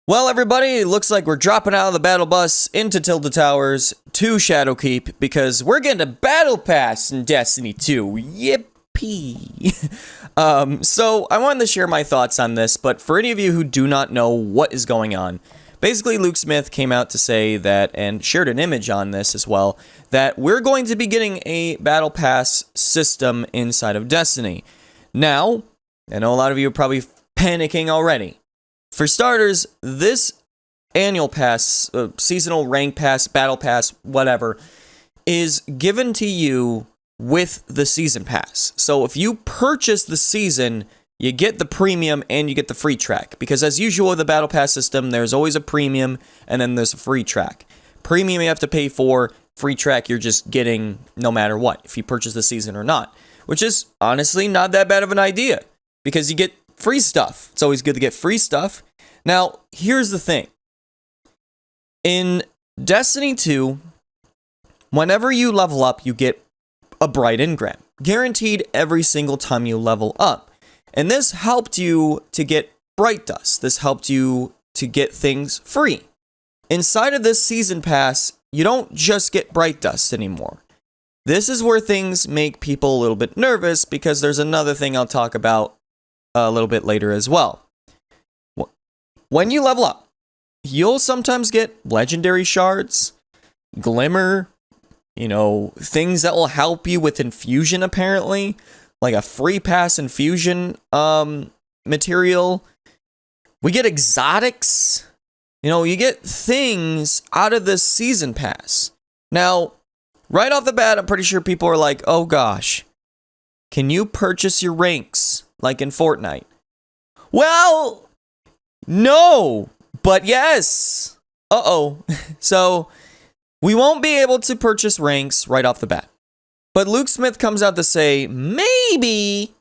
Well, everybody, it looks like we're dropping out of the battle bus into Tilted Towers to Shadowkeep because we're getting a battle pass in Destiny 2. Yippee! So I wanted to share my thoughts on this, but for any of you who do not know what is going on, basically Luke Smith came out to say that, and shared an image on this as well, that we're going to be getting a battle pass system inside of Destiny. Now, I know a lot of you are probably panicking already. For starters, this annual pass, seasonal rank pass, battle pass, whatever, is given to you with the season pass. So if you purchase the season, you get the premium and you get the free track. Because as usual with the battle pass system, there's always a premium and then there's a free track. Premium you have to pay for, free track you're just getting no matter what, if you purchase the season or not. Which is honestly not that bad of an idea, because you get free stuff. It's always good to get free stuff. Now, here's the thing. In Destiny 2, whenever you level up, you get a bright engram. Guaranteed every single time you level up. And this helped you to get bright dust. This helped you to get things free. Inside of this season pass, you don't just get bright dust anymore. This is where things make people a little bit nervous, because there's another thing I'll talk about a little bit later as well. When you level up, you'll sometimes get legendary shards, glimmer, things that will help you with infusion apparently, like a free pass infusion material. We get exotics. You get things out of this season pass. Now, right off the bat, I'm pretty sure people are like, oh gosh, can you purchase your ranks like in Fortnite? Well, no, but yes. So, we won't be able to purchase ranks right off the bat. But Luke Smith comes out to say maybe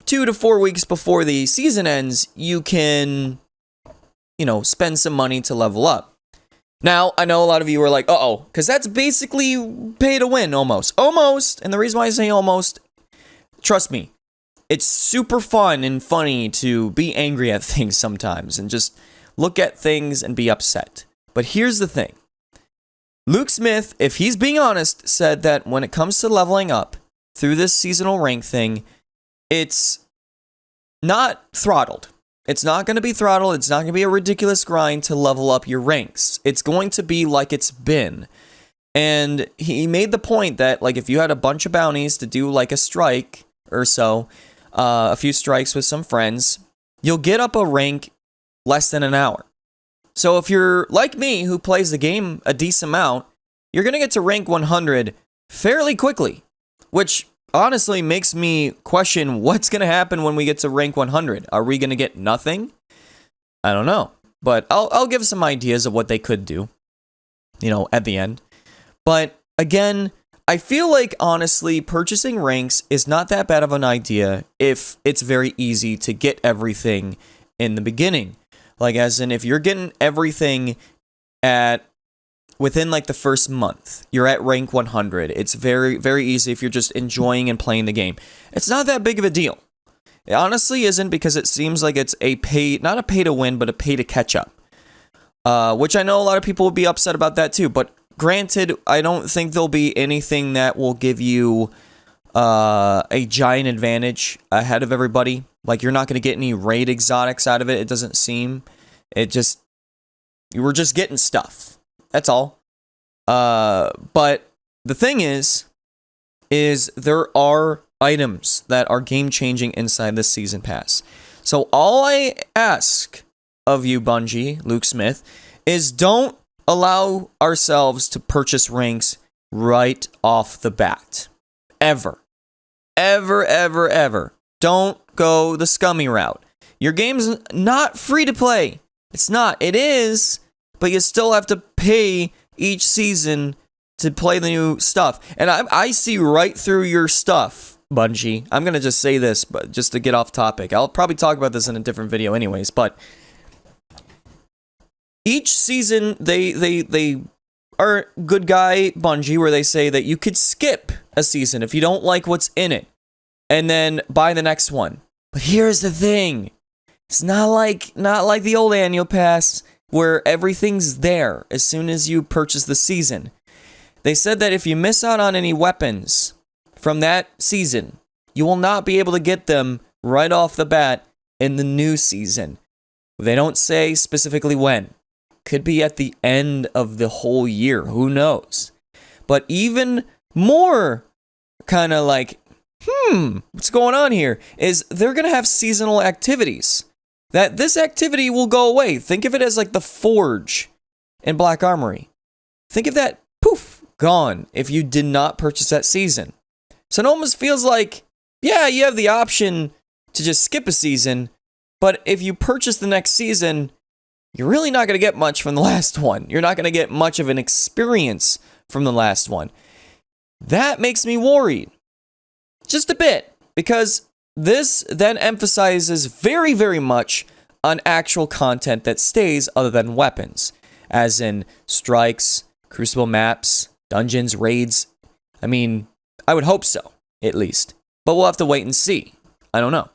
2 to 4 weeks before the season ends, you can, spend some money to level up. Now, I know a lot of you are like, because that's basically pay to win almost. Almost, and the reason why I say almost, trust me, it's super fun and funny to be angry at things sometimes and just look at things and be upset. But here's the thing. Luke Smith, if he's being honest, said that when it comes to leveling up through this seasonal rank thing, it's not throttled. It's not going to be throttled. It's not going to be a ridiculous grind to level up your ranks. It's going to be like it's been. And he made the point that, like, if you had a bunch of bounties to do like a strike or so, a few strikes with some friends, you'll get up a rank less than an hour. So if you're like me, who plays the game a decent amount, you're going to get to rank 100 fairly quickly, which honestly makes me question what's going to happen when we get to rank 100. Are we going to get nothing? I don't know, but I'll give some ideas of what they could do, at the end. But again, I feel like, honestly, purchasing ranks is not that bad of an idea if it's very easy to get everything in the beginning. Like, as in, if you're getting everything within like the first month, you're at rank 100. It's very, very easy if you're just enjoying and playing the game. It's not that big of a deal. It honestly isn't, because it seems like it's not a pay to win, but a pay to catch up. Which I know a lot of people will be upset about that too, but granted, I don't think there'll be anything that will give you a giant advantage ahead of everybody. Like, you're not going to get any raid exotics out of it. It doesn't seem. You were just getting stuff. That's all. But the thing is there are items that are game-changing inside this season pass. So all I ask of you, Bungie, Luke Smith, is don't allow ourselves to purchase ranks right off the bat. Ever. Ever, ever, ever. Don't go the scummy route. Your game's not free to play. It's not. It is, but you still have to pay each season to play the new stuff. And I see right through your stuff, Bungie. I'm going to just say this, but just to get off topic. I'll probably talk about this in a different video anyways, but each season they are good guy Bungie, where they say that you could skip a season if you don't like what's in it and then buy the next one. But here's the thing. It's not like the old annual pass where everything's there as soon as you purchase the season. They said that if you miss out on any weapons from that season, you will not be able to get them right off the bat in the new season. They don't say specifically when. Could be at the end of the whole year. Who knows? But even more kind of like, what's going on here? Is they're going to have seasonal activities. That this activity will go away. Think of it as like the Forge in Black Armory. Think of that, poof, gone if you did not purchase that season. So it almost feels like, yeah, you have the option to just skip a season, but if you purchase the next season, you're really not going to get much from the last one. You're not going to get much of an experience from the last one. That makes me worried. Just a bit, because this then emphasizes very, very much on actual content that stays other than weapons, as in strikes, crucible maps, dungeons, raids. I mean, I would hope so, at least. But we'll have to wait and see. I don't know.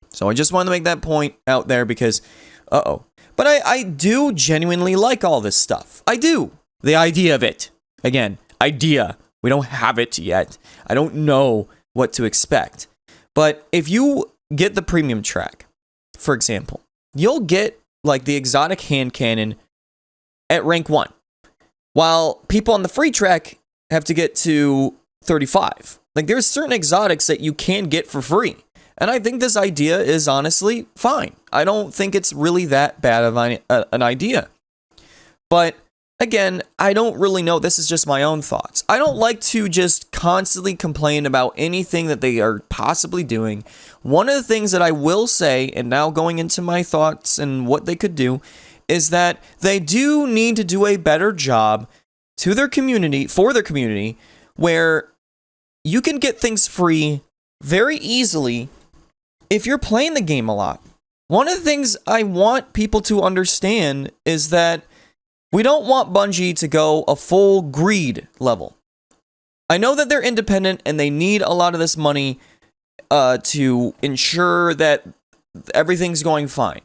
So I just wanted to make that point out there because, But I do genuinely like all this stuff. I do. The idea of it. Again, idea. We don't have it yet. I don't know what to expect. But if you get the premium track, for example, you'll get like the exotic hand cannon at rank 1. While people on the free track have to get to 35. Like there's certain exotics that you can get for free. And I think this idea is honestly fine. I don't think it's really that bad of an idea. But again, I don't really know. This is just my own thoughts. I don't like to just constantly complain about anything that they are possibly doing. One of the things that I will say, and now going into my thoughts and what they could do, is that they do need to do a better job to their community, for their community, where you can get things free very easily if you're playing the game a lot. One of the things I want people to understand is that we don't want Bungie to go a full greed level. I know that they're independent and they need a lot of this money to ensure that everything's going fine.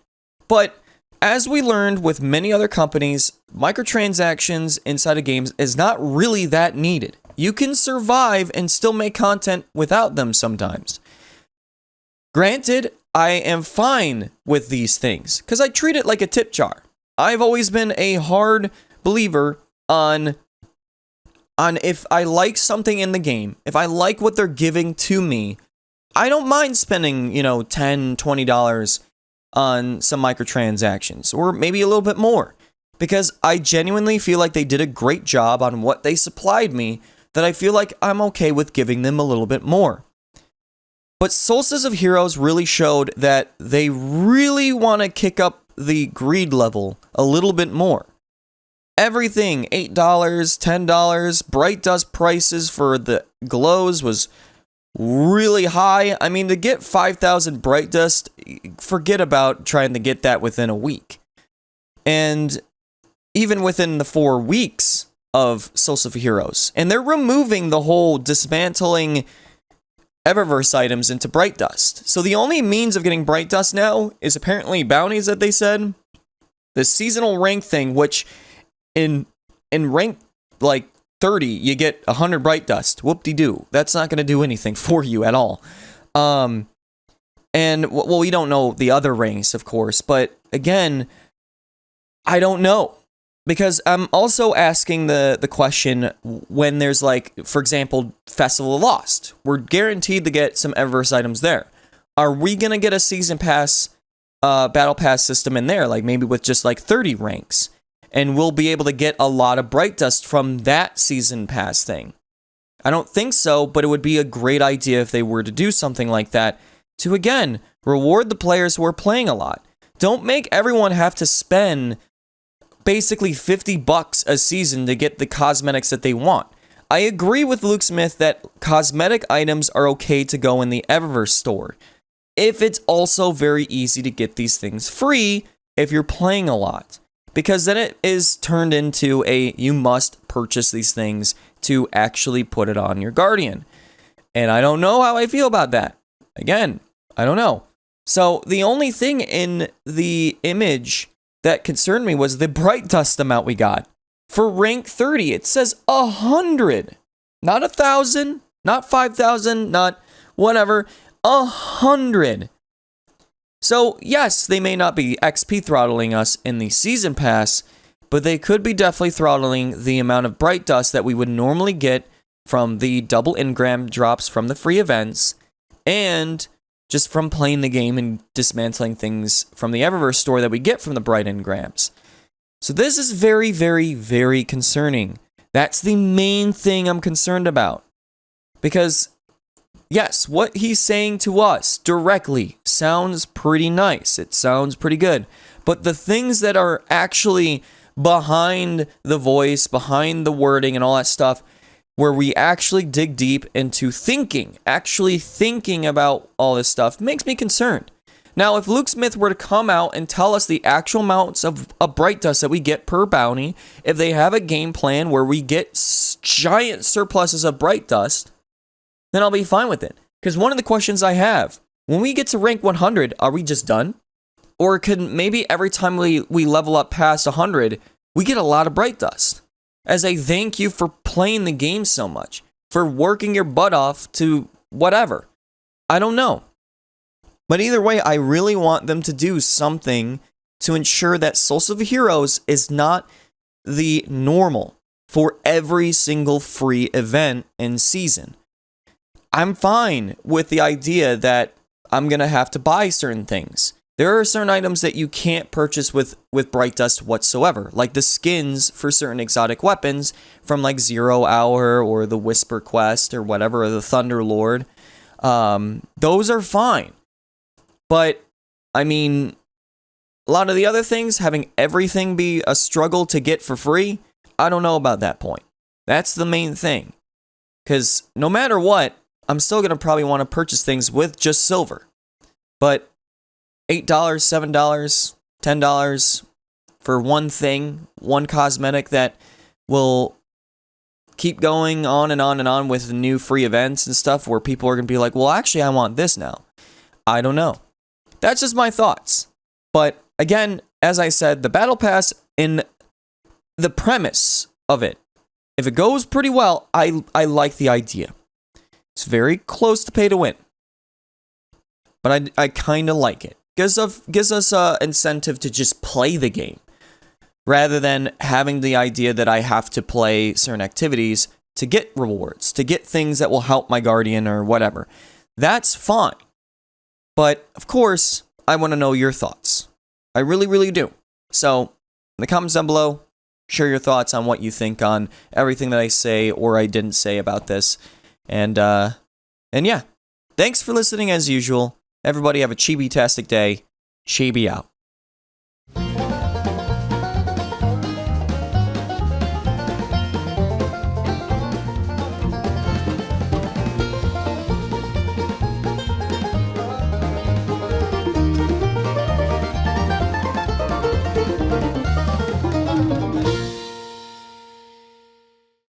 But as we learned with many other companies, microtransactions inside of games is not really that needed. You can survive and still make content without them sometimes. Granted, I am fine with these things because I treat it like a tip jar. I've always been a hard believer on if I like something in the game, if I like what they're giving to me, I don't mind spending, $10, $20 on some microtransactions, or maybe a little bit more, because I genuinely feel like they did a great job on what they supplied me, that I feel like I'm okay with giving them a little bit more. But Solstice of Heroes really showed that they really want to kick up the greed level a little bit more. Everything, $8, $10, Bright Dust prices for the glows was really high. I mean, to get 5,000 Bright Dust, forget about trying to get that within a week. And even within the 4 weeks of Solstice of Heroes. And they're removing the whole dismantling Eververse items into Bright Dust. So the only means of getting Bright Dust now is apparently bounties that they said. The seasonal rank thing, which in rank like 30, you get 100 Bright Dust. Whoop-de-doo. That's not going to do anything for you at all. And, well, we don't know the other ranks, of course. But again, I don't know. Because I'm also asking the question when there's like, for example, Festival of Lost. We're guaranteed to get some Eververse items there. Are we going to get a Season Pass, Battle Pass system in there? Like maybe with just like 30 ranks. And we'll be able to get a lot of Bright Dust from that Season Pass thing. I don't think so, but it would be a great idea if they were to do something like that. To again, reward the players who are playing a lot. Don't make everyone have to spend basically $50 a season to get the cosmetics that they want. I agree with Luke Smith that cosmetic items are okay to go in the Eververse store, if it's also very easy to get these things free if you're playing a lot. Because then it is turned into you must purchase these things to actually put it on your Guardian. And I don't know how I feel about that. Again, I don't know. So the only thing in the image that concerned me was the bright dust amount we got. For rank 30, it says 100. Not 1,000, not 5,000, not whatever. 100. So yes, they may not be XP throttling us in the season pass, but they could be definitely throttling the amount of bright dust that we would normally get from the double engram drops from the free events, and just from playing the game and dismantling things from the Eververse store that we get from the bright engrams. So this is very, very, very concerning. That's the main thing I'm concerned about. Because, yes, what he's saying to us directly sounds pretty nice. It sounds pretty good. But the things that are actually behind the voice, behind the wording and all that stuff, where we actually dig deep into actually thinking about all this stuff, makes me concerned. Now, if Luke Smith were to come out and tell us the actual amounts of bright dust that we get per bounty, if they have a game plan where we get giant surpluses of bright dust, then I'll be fine with it. Because one of the questions I have, when we get to rank 100, are we just done? Or can maybe every time we level up past 100, we get a lot of bright dust? As a thank you for playing the game so much, for working your butt off to whatever. I don't know. But either way, I really want them to do something to ensure that Souls of Heroes is not the normal for every single free event and season. I'm fine with the idea that I'm going to have to buy certain things. There are certain items that you can't purchase with bright dust whatsoever, like the skins for certain exotic weapons from like 0 Hour or the Whisper Quest or whatever, or the Thunder Lord. Those are fine. But, I mean, a lot of the other things, having everything be a struggle to get for free, I don't know about that point. That's the main thing. Because no matter what, I'm still going to probably want to purchase things with just silver. But $8, $7, $10 for one thing, one cosmetic that will keep going on and on and on with new free events and stuff where people are going to be like, well, actually, I want this now. I don't know. That's just my thoughts. But again, as I said, the Battle Pass, in the premise of it, if it goes pretty well, I like the idea. It's very close to pay to win. But I kind of like it. Gives us an incentive to just play the game, rather than having the idea that I have to play certain activities to get rewards, to get things that will help my guardian or whatever. That's fine. But, of course, I want to know your thoughts. I really, really do. So, in the comments down below, share your thoughts on what you think on everything that I say or I didn't say about this. And yeah, thanks for listening as usual. Everybody have a Chibi-tastic day. Chibi out.